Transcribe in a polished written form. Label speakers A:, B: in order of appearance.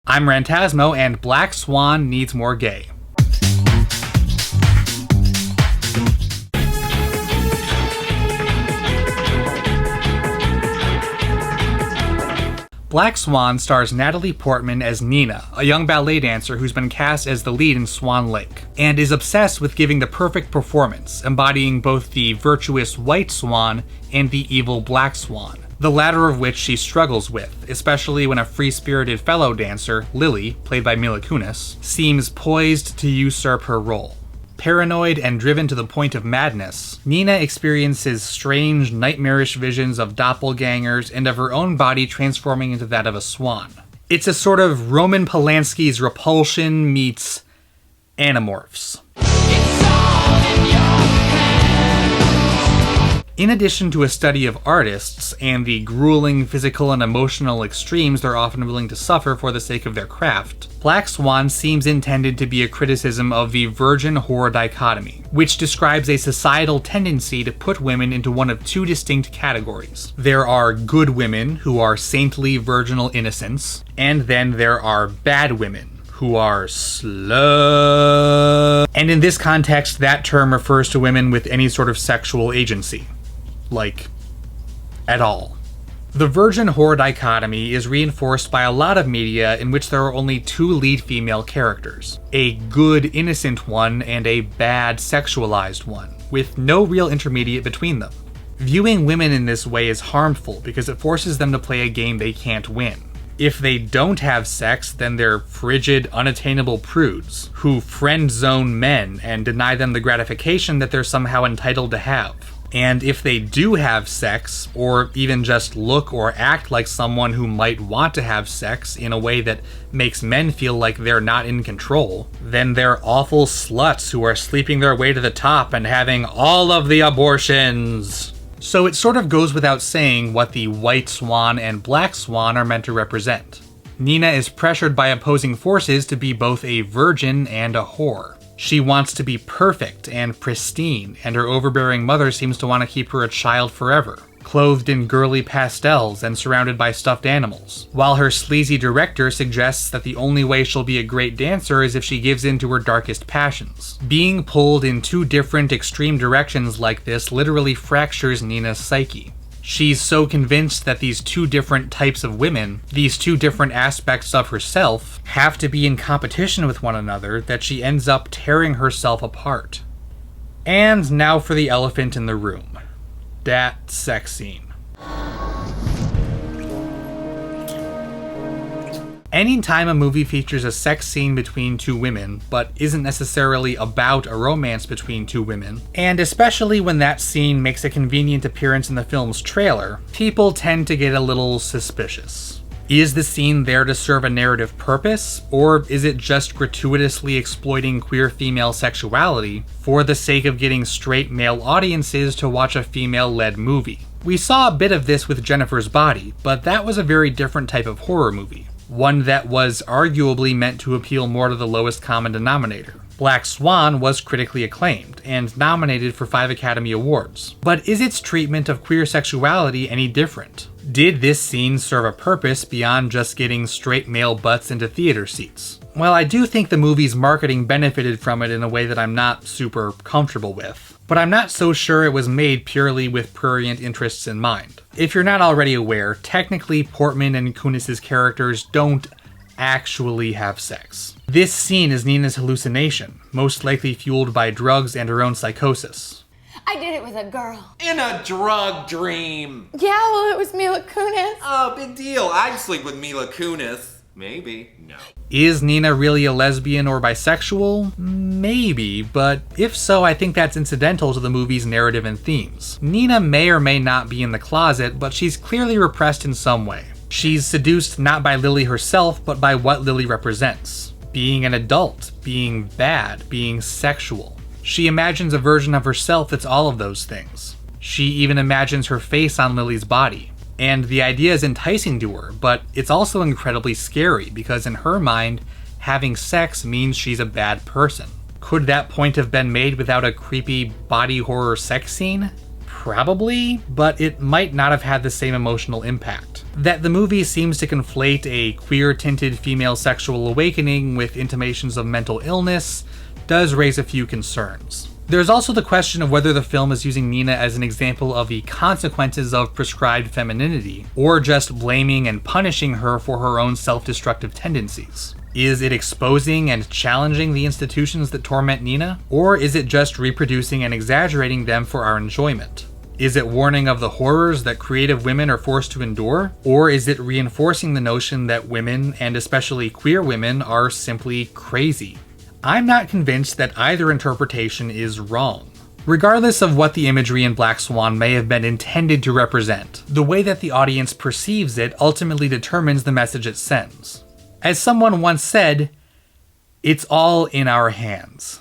A: I'm Rantasmo, and Black Swan needs more gay. Black Swan stars Natalie Portman as Nina, a young ballet dancer who's been cast as the lead in Swan Lake, and is obsessed with giving the perfect performance, embodying both the virtuous white swan and the evil black swan, the latter of which she struggles with, especially when a free-spirited fellow dancer, Lily, played by Mila Kunis, seems poised to usurp her role. Paranoid and driven to the point of madness, Nina experiences strange, nightmarish visions of doppelgangers and of her own body transforming into that of a swan. It's a sort of Roman Polanski's Repulsion meets Animorphs. In addition to a study of artists and the grueling physical and emotional extremes they're often willing to suffer for the sake of their craft, Black Swan seems intended to be a criticism of the virgin-whore dichotomy, which describes a societal tendency to put women into one of two distinct categories. There are good women, who are saintly virginal innocents, and then there are bad women, who are sluts. And in this context, that term refers to women with any sort of sexual agency. Like, at all. The virgin-whore dichotomy is reinforced by a lot of media in which there are only two lead female characters, a good, innocent one and a bad, sexualized one, with no real intermediate between them. Viewing women in this way is harmful because it forces them to play a game they can't win. If they don't have sex, then they're frigid, unattainable prudes, who friend-zone men and deny them the gratification that they're somehow entitled to have. And if they do have sex, or even just look or act like someone who might want to have sex in a way that makes men feel like they're not in control, then they're awful sluts who are sleeping their way to the top and having all of the abortions. So it sort of goes without saying what the white swan and black swan are meant to represent. Nina is pressured by opposing forces to be both a virgin and a whore. She wants to be perfect and pristine, and her overbearing mother seems to want to keep her a child forever, clothed in girly pastels and surrounded by stuffed animals, while her sleazy director suggests that the only way she'll be a great dancer is if she gives in to her darkest passions. Being pulled in two different extreme directions like this literally fractures Nina's psyche. She's so convinced that these two different types of women, these two different aspects of herself, have to be in competition with one another that she ends up tearing herself apart. And now for the elephant in the room. That sex scene. Anytime a movie features a sex scene between two women, but isn't necessarily about a romance between two women, and especially when that scene makes a convenient appearance in the film's trailer, people tend to get a little suspicious. Is the scene there to serve a narrative purpose, or is it just gratuitously exploiting queer female sexuality for the sake of getting straight male audiences to watch a female-led movie? We saw a bit of this with Jennifer's Body, but that was a very different type of horror movie. One that was arguably meant to appeal more to the lowest common denominator. Black Swan was critically acclaimed, and nominated for 5 Academy Awards. But is its treatment of queer sexuality any different? Did this scene serve a purpose beyond just getting straight male butts into theater seats? Well, I do think the movie's marketing benefited from it in a way that I'm not super comfortable with. But I'm not so sure it was made purely with prurient interests in mind. If you're not already aware, technically Portman and Kunis' characters don't actually have sex. This scene is Nina's hallucination, most likely fueled by drugs and her own psychosis.
B: I did it with a girl.
C: In a drug dream.
B: Yeah, well, it was Mila Kunis.
C: Oh, big deal. I'd sleep with Mila Kunis. Maybe. No.
A: Is Nina really a lesbian or bisexual? Maybe, but if so, I think that's incidental to the movie's narrative and themes. Nina may or may not be in the closet, but she's clearly repressed in some way. She's seduced not by Lily herself, but by what Lily represents. Being an adult, being bad, being sexual. She imagines a version of herself that's all of those things. She even imagines her face on Lily's body. And the idea is enticing to her, but it's also incredibly scary because in her mind, having sex means she's a bad person. Could that point have been made without a creepy body horror sex scene? Probably, but it might not have had the same emotional impact. That the movie seems to conflate a queer-tinted female sexual awakening with intimations of mental illness does raise a few concerns. There's also the question of whether the film is using Nina as an example of the consequences of prescribed femininity, or just blaming and punishing her for her own self-destructive tendencies. Is it exposing and challenging the institutions that torment Nina, or is it just reproducing and exaggerating them for our enjoyment? Is it warning of the horrors that creative women are forced to endure, or is it reinforcing the notion that women, and especially queer women, are simply crazy? I'm not convinced that either interpretation is wrong. Regardless of what the imagery in Black Swan may have been intended to represent, the way that the audience perceives it ultimately determines the message it sends. As someone once said, it's all in our hands.